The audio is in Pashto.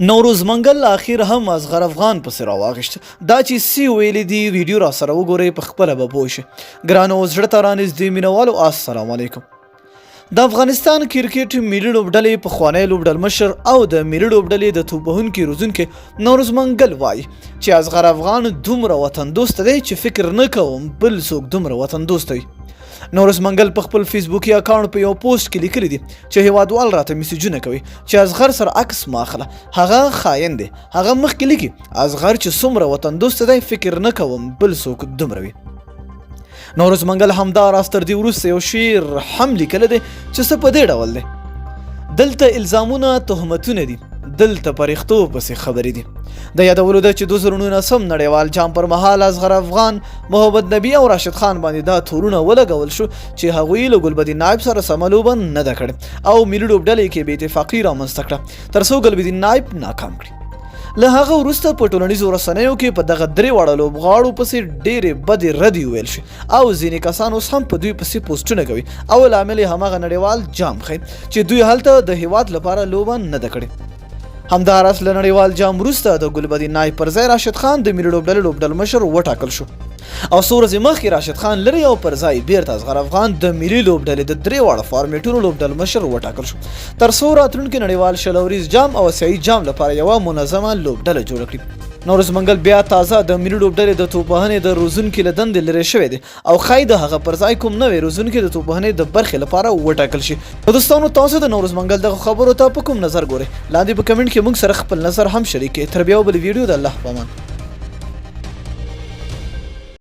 نوروز منګل اخر هم اصغر افغان پسې راواغېشت. دا چې سی ویلې دي ویډیو را سره وګورئ په خپله به پوه شئ. ګرانو زړه ته رانږدې مینهوالو السلام علیکم. د افغانستان کرکټ ملي لوبډلې پخوانی لوبډل مشر او د ملي لوبډلې د توپ وهونکي روزونکی نوروز منګل وایي چې اصغر افغان دومره وطن دوسته دی چې فکر نه کوم بل څوک دومره وطن دوسته وي. نوروز منګل په خپل فیسبوکي اکاونټ په یو پوسټ کې لیکلي دي چې هیوادوال راته میسیجونه کوي چې اصغر سره عکس ما اخله، هغه خاین دی. هغه مخکې لیکي اصغر چې څومره وطن دوسته دی فکر نه کوم بل څوک دومره وي. نوروز منګل همداراز تر دې وروسته یو شعر هم لیکلی دی چې څه په دې ډول دی: دلته الزامونه تهمتونه دي، دلته پرښتو پسې خبرې دي. د یادولو ده چې 2019 نړیوال جام پر مهال اصغر افغان، محمد نبي او راشد خان باندې دا تورونه ولګول شو چې هغوی له ګلبدین نایب سره سمه لوبه نه ده کړې او ملي لوبډلې کې بې اتفاقي رامنځته کړه تر څو ګلبدین نایب ناکام کړي. له هغه وروسته په ټولنیزو رسنیو کې په دغه درې واړه لوبغاړو پسې ډېرې بدې ردې وویل شي او ځینې کسان اوس هم په دوی پسې پوسټونه کوي او لامل یې هماغه نړیوال جام ښیي چې دوی هلته د هیواد لپاره لوبه نه ده کړې. همداراز له نړیوال جام وروسته د ګلبدین نایب پر ځای راشد خان د ملي لوبډلې لوبډل مشر وټاکل شو او څو ورځې مخکې راشد خان لري او پر ځای بیرته اصغر افغان د ملي لوبډلې د درې واړه فارمیټونو لوبډل مشر وټاکل شو تر څو راتلونکي نړیوال شلوریز جام او اسیایي جام لپاره یوه منظمه لوبډله جوړه کړي. نوروز منګل بیا تازه د ملي لوبډلې د توپوهنې د روزونکي له دندې لرې شوی دی او ښایي د هغه پر ځای کوم نوی روزونکي د توپوهنې د برخې لپاره وټاکل شي. نو دوستانو تاسو د نوروز منګل دغه خبرو ته په کوم نظر ګورئ؟ لاندې په کمنټ کې موږ سره خپل نظر هم شریک کړئ. تر بیا بلې ویډیو د الله په امان.